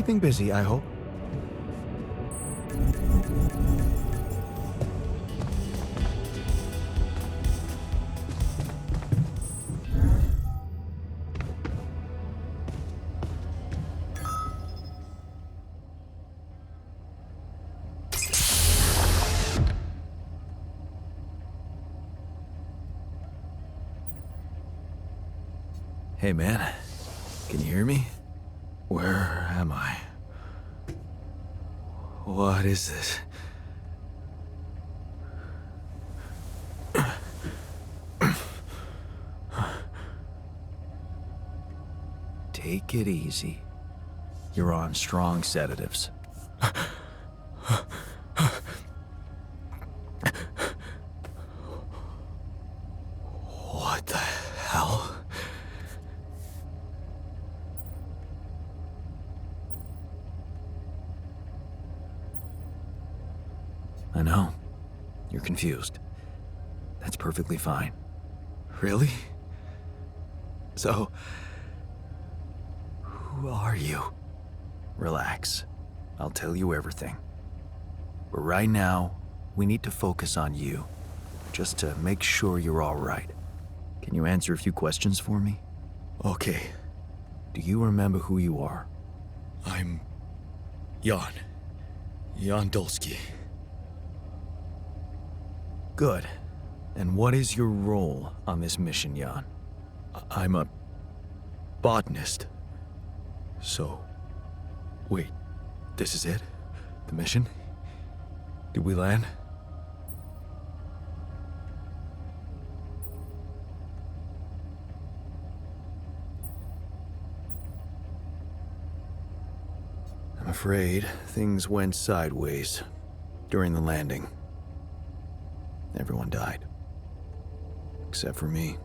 Keeping busy, I hope. Hey man, can you hear me? Where am I? What is this? Take it easy. You're on strong sedatives. What the hell? I know. You're confused. That's perfectly fine. Really? So, who are you? Relax. I'll tell you everything. But right now, we need to focus on you, just to make sure you're all right. Can you answer a few questions for me? Okay. Do you remember who you are? I'm Jan Dolski. Good. And what is your role on this mission, Jan? I'm a botanist. So, wait, this is it? The mission? Did we land? I'm afraid things went sideways during the landing. Everyone died. Except for me.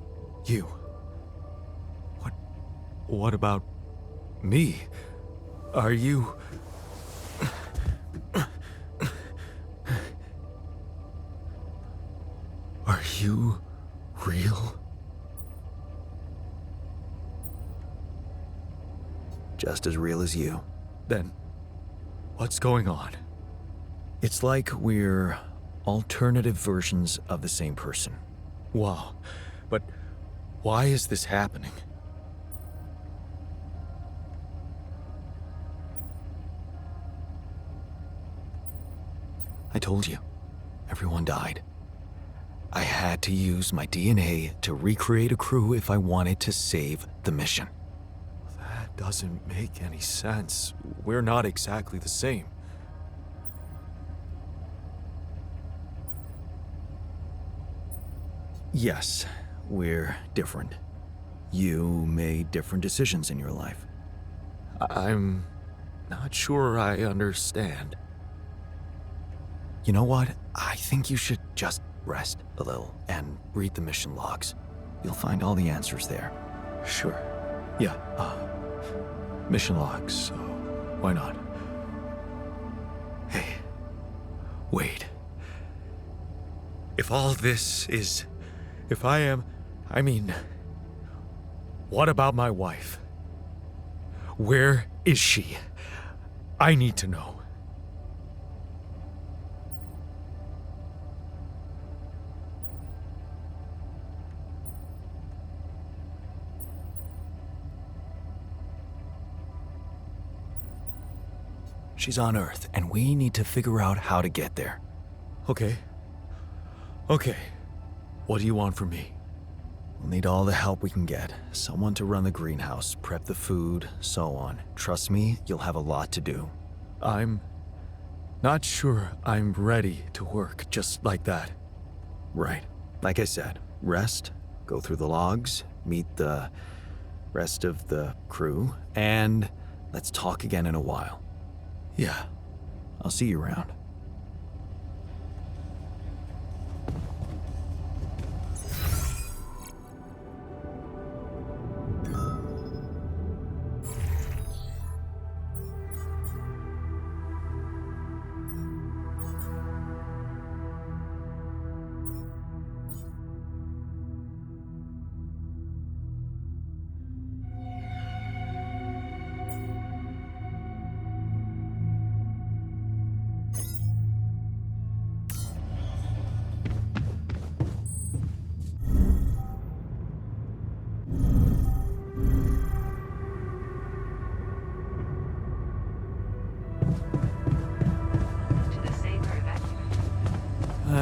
You. What about me? Are you... Are you real? Just as real as you. Then, what's going on? It's like we're alternative versions of the same person. Wow, but why is this happening? I told you, everyone died. I had to use my DNA to recreate a crew if I wanted to save the mission. That doesn't make any sense. We're not exactly the same. Yes, we're different. You made different decisions in your life. I'm not sure I understand. You know what? I think you should just rest a little and read the mission logs. You'll find all the answers there. Sure. Yeah, mission logs, so why not? Hey, wait. If all this is... If I mean, what about my wife? Where is she? I need to know. She's on Earth, and we need to figure out how to get there. Okay. What do you want from me? We'll need all the help we can get. Someone to run the greenhouse, prep the food, so on. Trust me, you'll have a lot to do. I'm not sure I'm ready to work just like that. Right. Like I said, rest, go through the logs, meet the rest of the crew, and let's talk again in a while. Yeah. I'll see you around.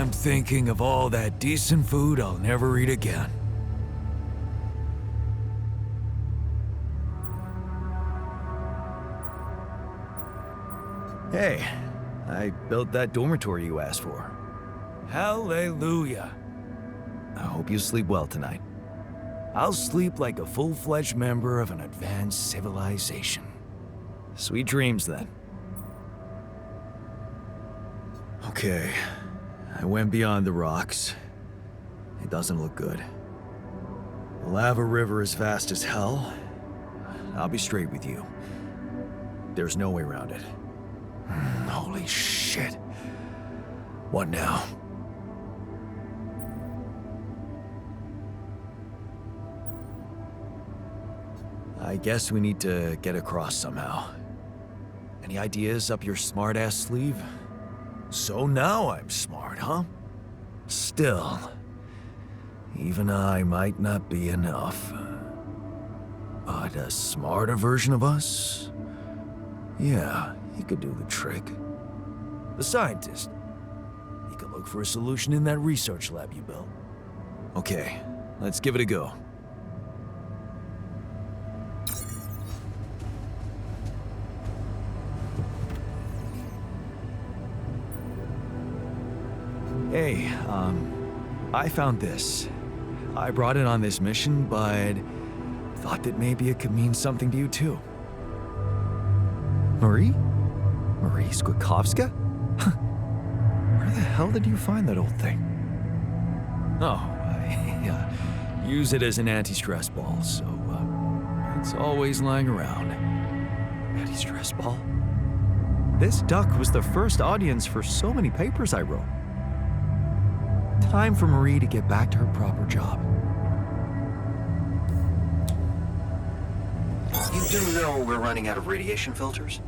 I'm thinking of all that decent food I'll never eat again. Hey, I built that dormitory you asked for. Hallelujah. I hope you sleep well tonight. I'll sleep like a full-fledged member of an advanced civilization. Sweet dreams, then. Okay, I went beyond the rocks. It doesn't look good. The lava river is fast as hell. I'll be straight with you. There's no way around it. Holy shit. What now? I guess we need to get across somehow. Any ideas up your smart-ass sleeve? So now I'm smart, huh? Still, even I might not be enough. But a smarter version of us? Yeah, he could do the trick. The scientist. He could look for a solution in that research lab you built. Okay, let's give it a go. Hey, I found this. I brought it on this mission, but thought that maybe it could mean something to you too. Marie? Marie Skwitkowska? Where the hell did you find that old thing? Oh, I use it as an anti-stress ball, so it's always lying around. Anti-stress ball? This duck was the first audience for so many papers I wrote. Time for Marie to get back to her proper job. You do know we're running out of radiation filters?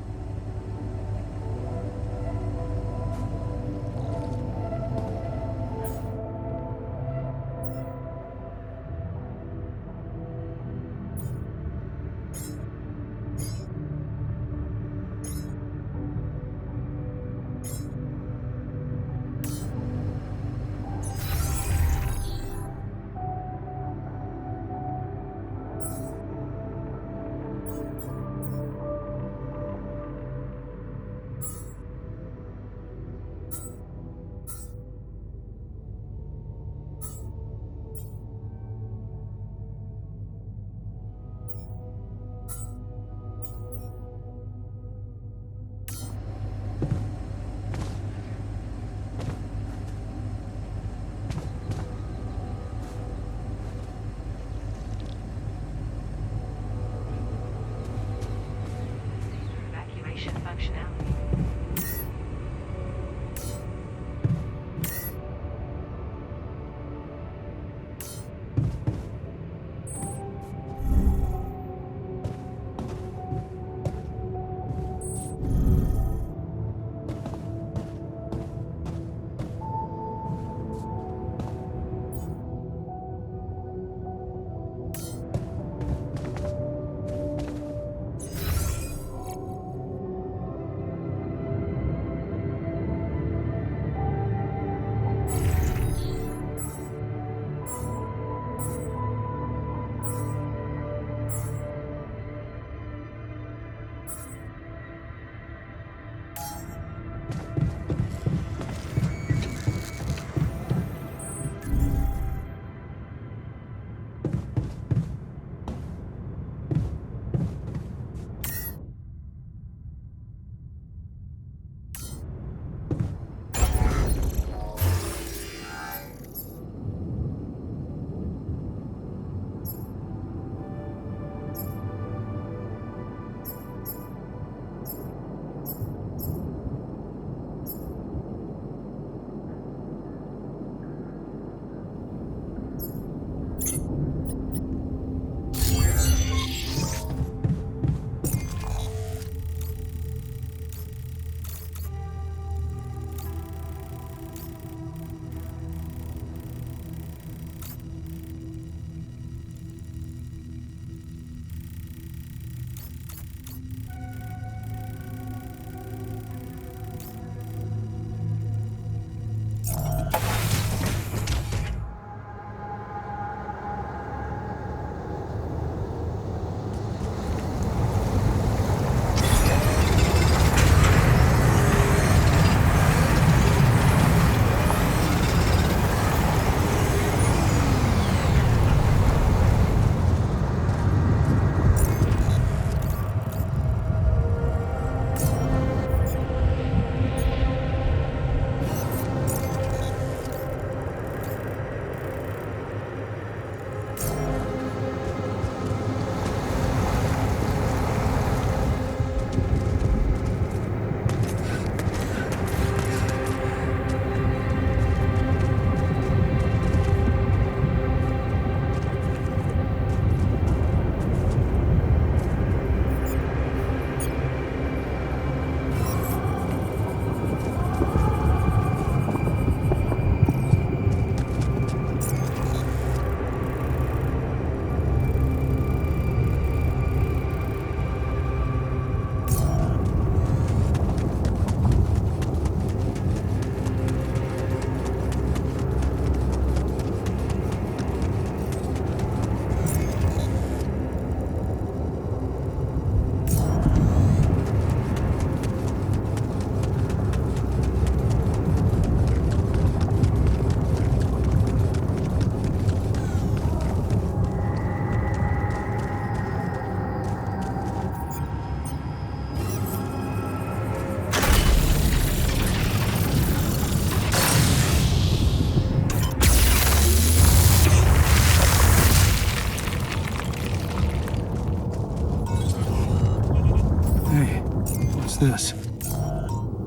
This?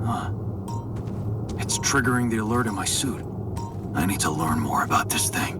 Huh. It's triggering the alert in my suit. I need to learn more about this thing.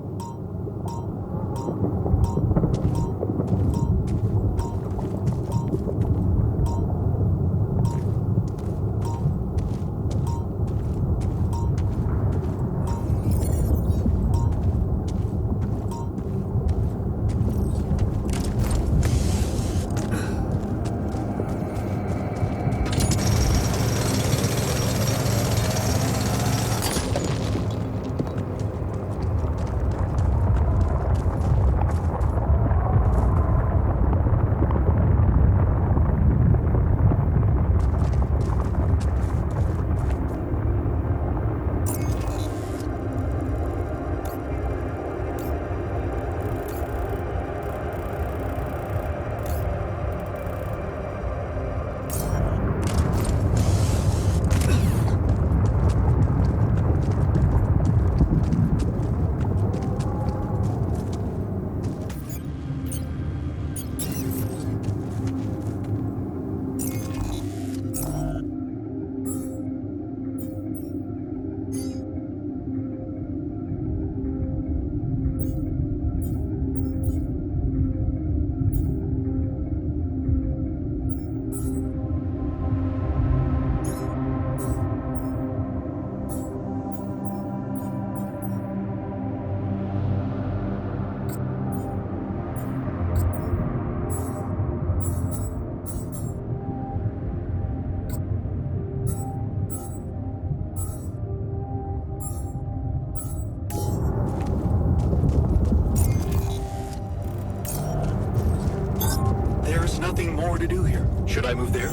Nothing more to do here. Should I move there?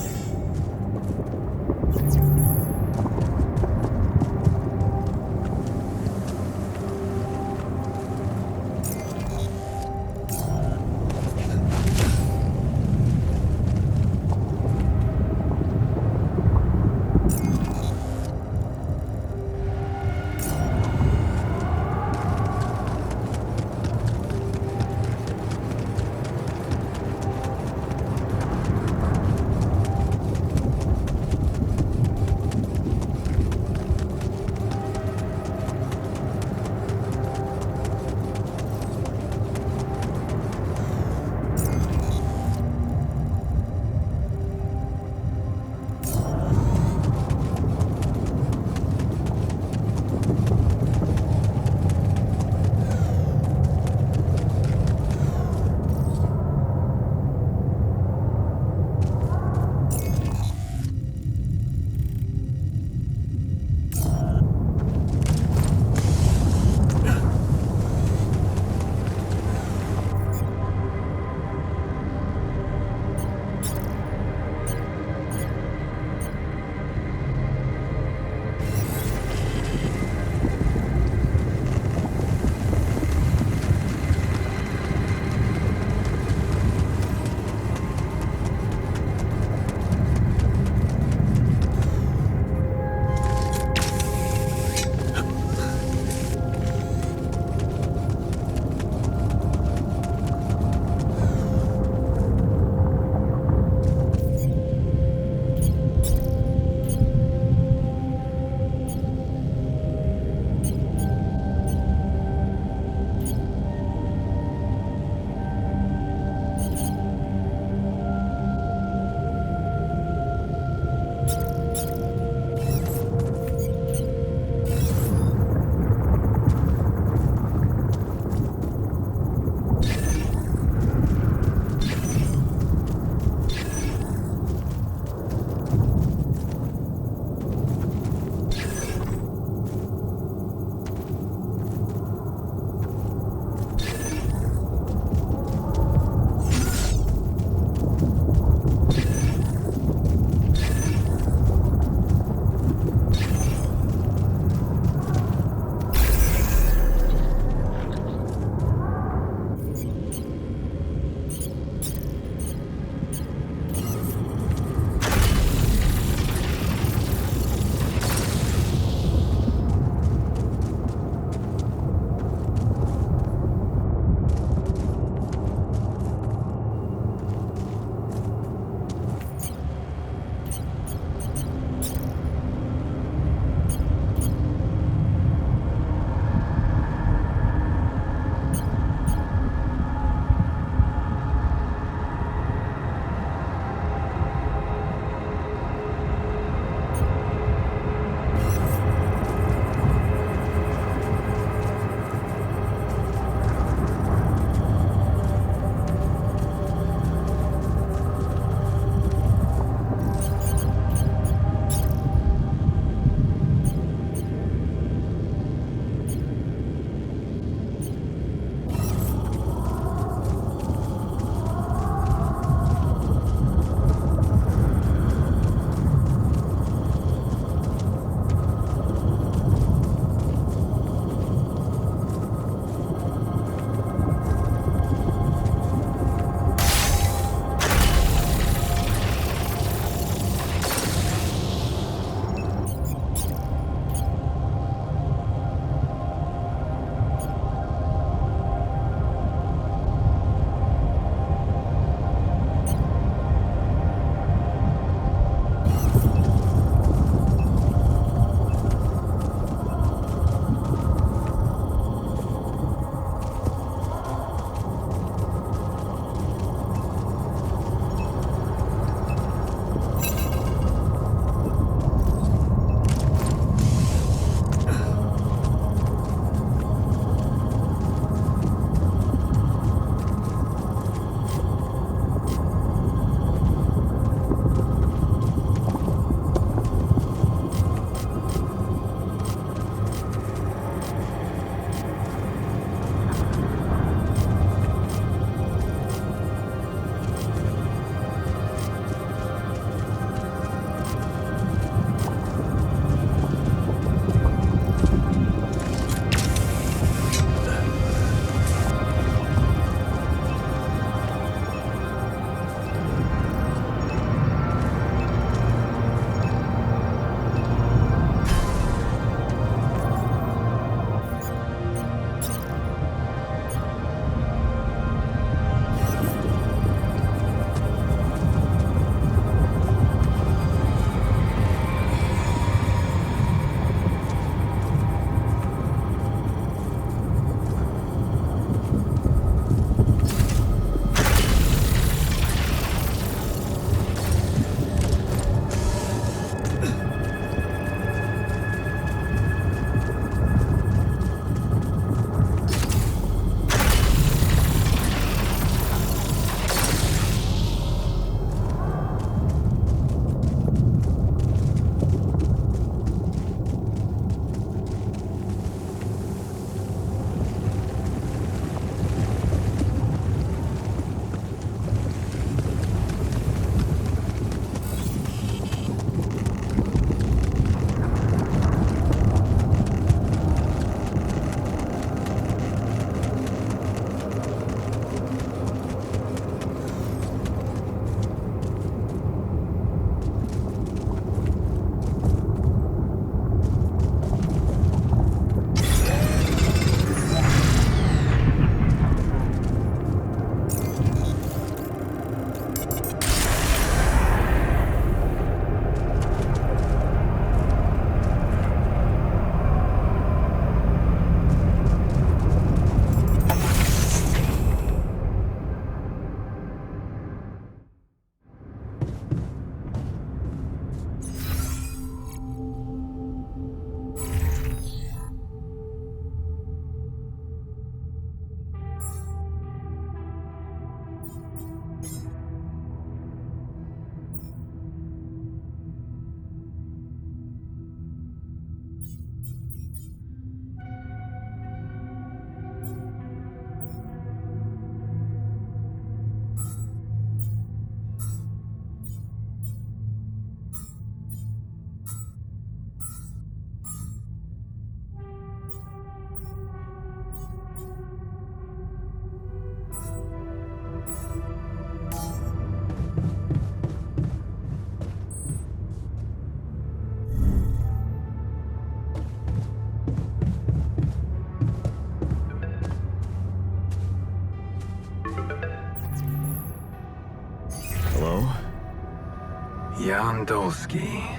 Jan Dolski.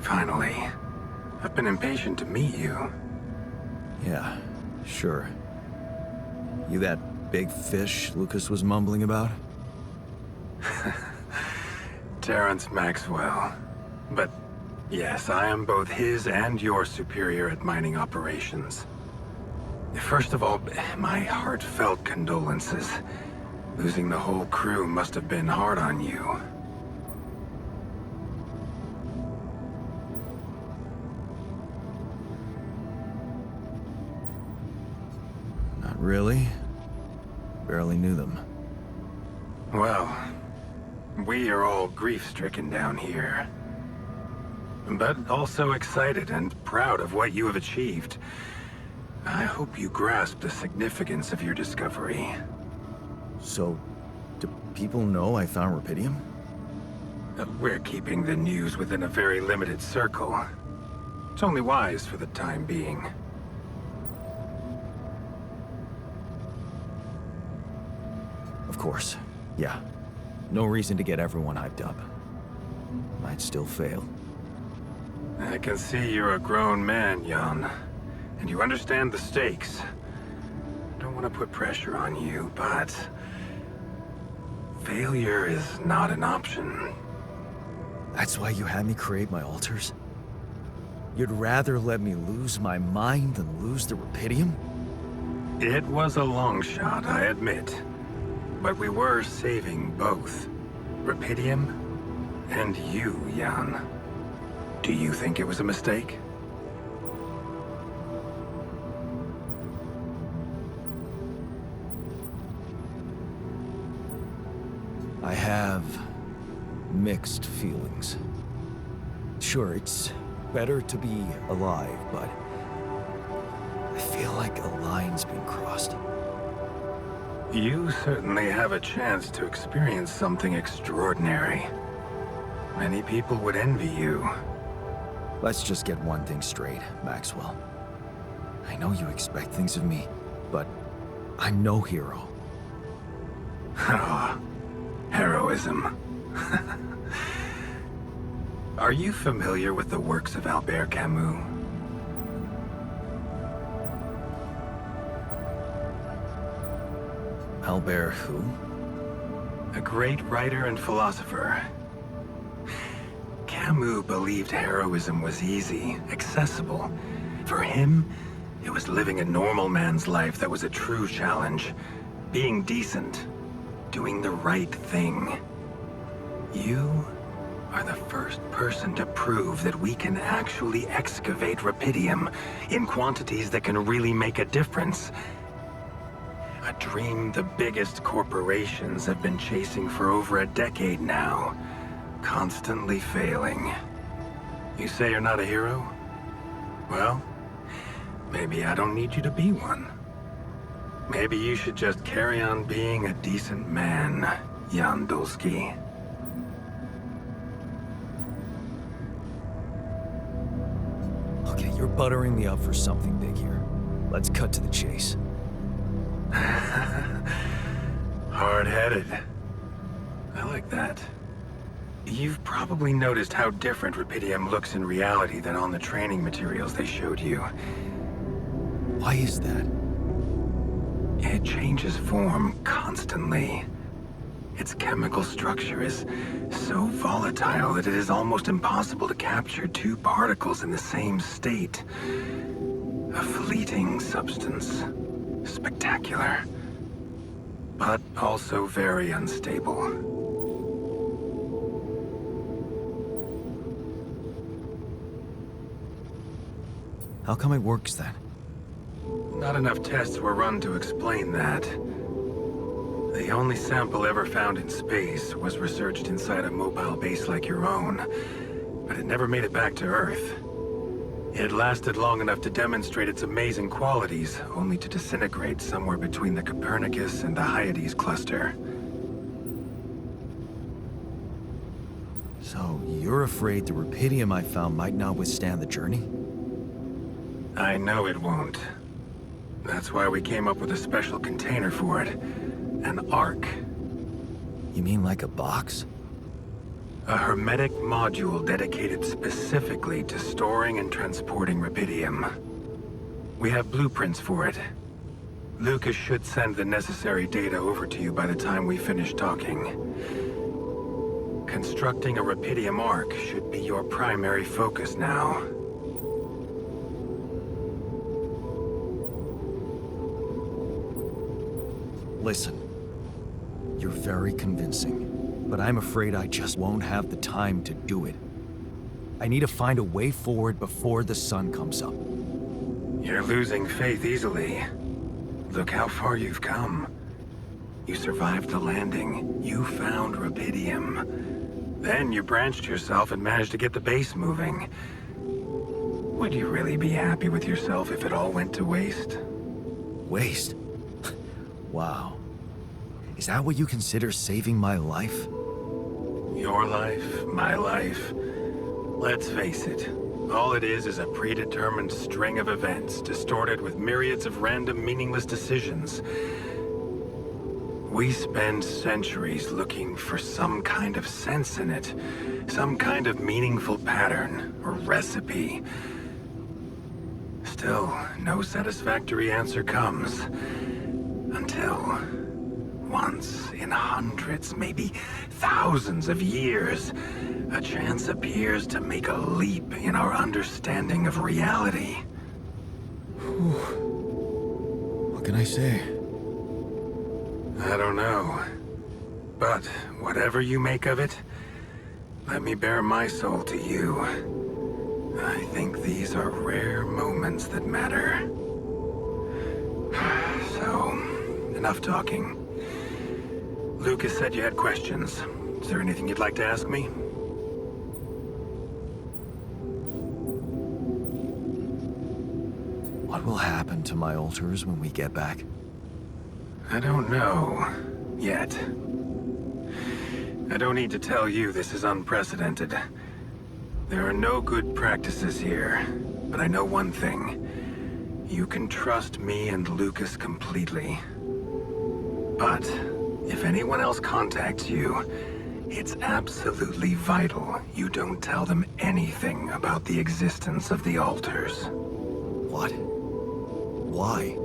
Finally. I've been impatient to meet you. Yeah, sure. You that big fish Lucas was mumbling about? Terrence Maxwell. But yes, I am both his and your superior at mining operations. First of all, my heartfelt condolences. Losing the whole crew must have been hard on you. Not really. Barely knew them. Well, we are all grief-stricken down here. But also excited and proud of what you have achieved. I hope you grasp the significance of your discovery. So, do people know I found Rapidium? We're keeping the news within a very limited circle. It's only wise for the time being. Of course. Yeah. No reason to get everyone hyped up. Might still fail. I can see you're a grown man, Jan. And you understand the stakes. I don't want to put pressure on you, but... failure is not an option. That's why you had me create my altars? You'd rather let me lose my mind than lose the Rapidium? It was a long shot, I admit. But we were saving both. Rapidium and you, Jan. Do you think it was a mistake? I have mixed feelings. Sure, it's better to be alive, but I feel like a line's been crossed. You certainly have a chance to experience something extraordinary. Many people would envy you. Let's just get one thing straight, Maxwell. I know you expect things of me, but I'm no hero. Ah, heroism. Are you familiar with the works of Albert Camus? Albert who? A great writer and philosopher. Camus believed heroism was easy, accessible. For him, it was living a normal man's life that was a true challenge. Being decent. Doing the right thing. You are the first person to prove that we can actually excavate Rapidium in quantities that can really make a difference. A dream the biggest corporations have been chasing for over a decade now. Constantly failing. You say you're not a hero? Well, maybe I don't need you to be one. Maybe you should just carry on being a decent man, Jan Dolski. Okay, you're buttering me up for something big here. Let's cut to the chase. Hard-headed. I like that. You've probably noticed how different Rapidium looks in reality than on the training materials they showed you. Why is that? It changes form constantly. Its chemical structure is so volatile that it is almost impossible to capture two particles in the same state. A fleeting substance. Spectacular. But also very unstable. How come it works then? Not enough tests were run to explain that. The only sample ever found in space was researched inside a mobile base like your own, but it never made it back to Earth. It lasted long enough to demonstrate its amazing qualities, only to disintegrate somewhere between the Copernicus and the Hyades cluster. So, you're afraid the Rapidium I found might not withstand the journey? I know it won't. That's why we came up with a special container for it. An Ark. You mean like a box? A hermetic module dedicated specifically to storing and transporting Rapidium. We have blueprints for it. Lucas should send the necessary data over to you by the time we finish talking. Constructing a Rapidium arc should be your primary focus now. Listen, you're very convincing, but I'm afraid I just won't have the time to do it. I need to find a way forward before the sun comes up. You're losing faith easily. Look how far you've come. You survived the landing. You found Rapidium. Then you branched yourself and managed to get the base moving. Would you really be happy with yourself if it all went to waste? Waste? Wow. Is that what you consider saving my life? Your life, my life. Let's face it. All it is a predetermined string of events, distorted with myriads of random, meaningless decisions. We spend centuries looking for some kind of sense in it, some kind of meaningful pattern or recipe. Still, no satisfactory answer comes. Until, once in hundreds, maybe thousands of years, a chance appears to make a leap in our understanding of reality. What can I say? I don't know. But whatever you make of it, let me bare my soul to you. I think these are rare moments that matter. So, enough talking. Lucas said you had questions. Is there anything you'd like to ask me? What will happen to my altars when we get back? I don't know. Yet. I don't need to tell you this is unprecedented. There are no good practices here. But I know one thing. You can trust me and Lucas completely. But if anyone else contacts you, it's absolutely vital you don't tell them anything about the existence of the altars. What? Why?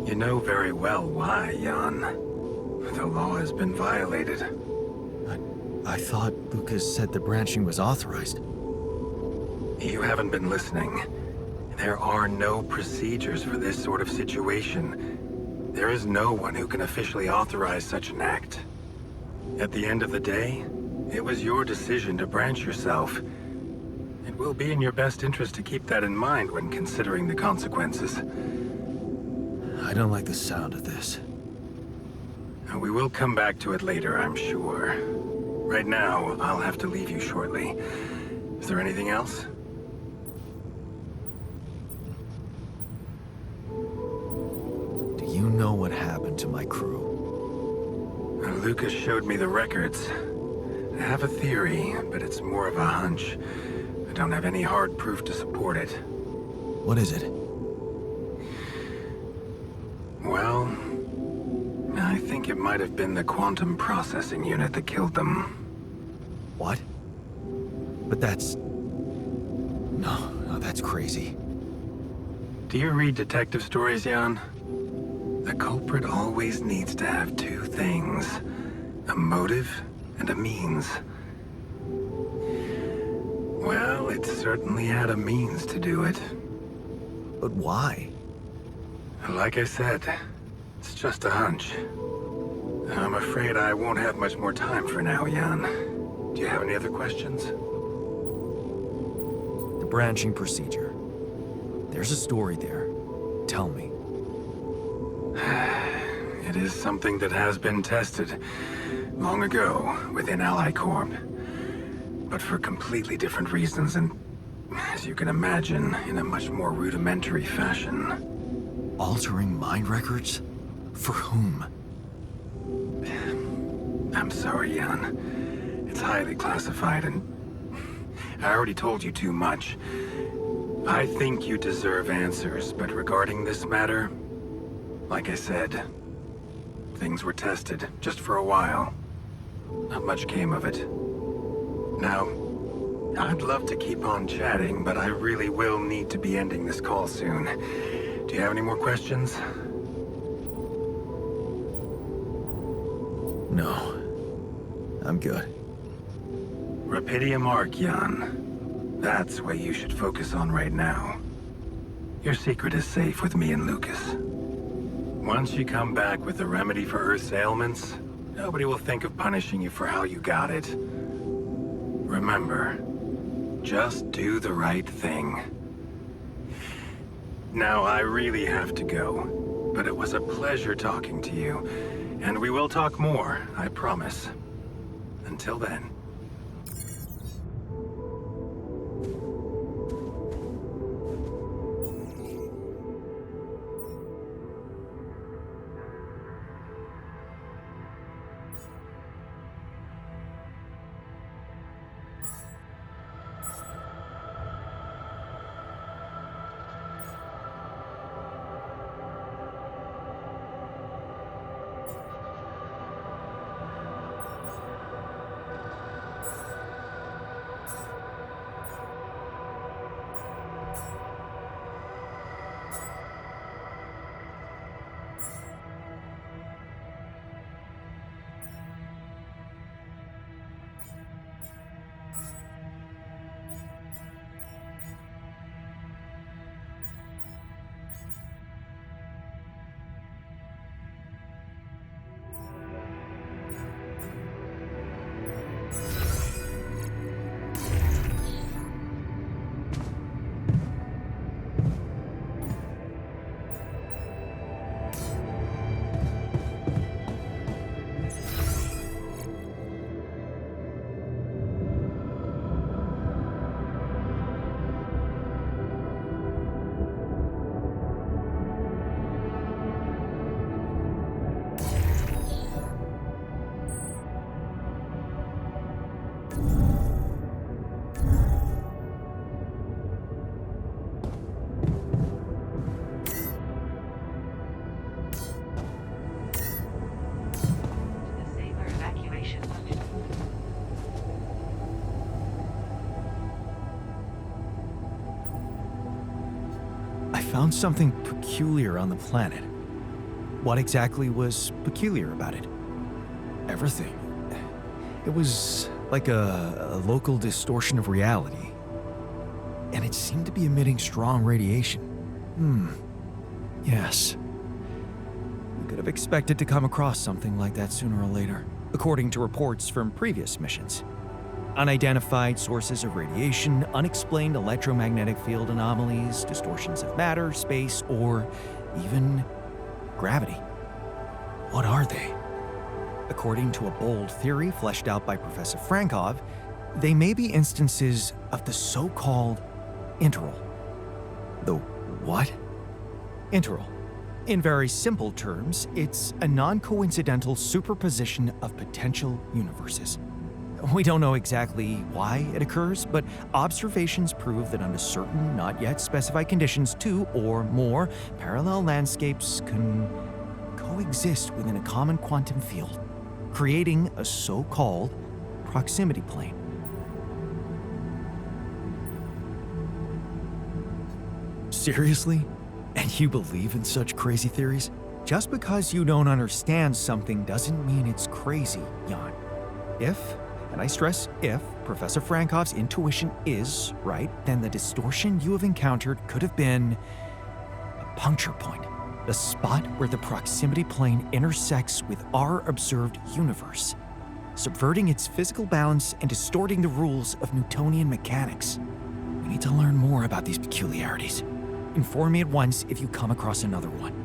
You know very well why, Jan. The law has been violated. I thought Lucas said the branching was authorized. You haven't been listening. There are no procedures for this sort of situation. There is no one who can officially authorize such an act. At the end of the day, it was your decision to branch yourself. It will be in your best interest to keep that in mind when considering the consequences. I don't like the sound of this. We will come back to it later, I'm sure. Right now, I'll have to leave you shortly. Is there anything else? Do you know what happened to my crew? Lucas showed me the records. I have a theory, but it's more of a hunch. I don't have any hard proof to support it. What is it? Well, I think it might have been the quantum processing unit that killed them. What? But that's... No, that's crazy. Do you read detective stories, Jan? The culprit always needs to have two things. A motive and a means. Well, it certainly had a means to do it. But why? Like I said, it's just a hunch. I'm afraid I won't have much more time for now, Jan. Do you have any other questions? The branching procedure. There's a story there. Tell me. It is something that has been tested long ago within Ally Corp. But for completely different reasons and, as you can imagine, in a much more rudimentary fashion. Altering mind records? For whom? I'm sorry, Jan. It's highly classified and I already told you too much. I think you deserve answers, but regarding this matter, like I said, things were tested just for a while. Not much came of it. Now, I'd love to keep on chatting, but I really will need to be ending this call soon. Do you have any more questions? No. I'm good. Rapidium Arc, Jan. That's what you should focus on right now. Your secret is safe with me and Lucas. Once you come back with a remedy for Earth's ailments, nobody will think of punishing you for how you got it. Remember, just do the right thing. Now, I really have to go, but it was a pleasure talking to you, and we will talk more, I promise. Until then. Found something peculiar on the planet. What exactly was peculiar about it? Everything. It was like a local distortion of reality. And it seemed to be emitting strong radiation. Yes. We could have expected to come across something like that sooner or later, according to reports from previous missions. Unidentified sources of radiation, unexplained electromagnetic field anomalies, distortions of matter, space, or even gravity. What are they? According to a bold theory fleshed out by Professor Frankov, they may be instances of the so-called interval. The what? Interval. In very simple terms, it's a non-coincidental superposition of potential universes. We don't know exactly why it occurs, but observations prove that under certain, not yet specified conditions, two or more parallel landscapes can coexist within a common quantum field, creating a so-called proximity plane. Seriously? And you believe in such crazy theories? Just because you don't understand something doesn't mean it's crazy, Jan. If, and I stress if, Professor Frankov's intuition is right, then the distortion you have encountered could have been a puncture point, the spot where the proximity plane intersects with our observed universe, subverting its physical balance and distorting the rules of Newtonian mechanics. We need to learn more about these peculiarities. Inform me at once if you come across another one.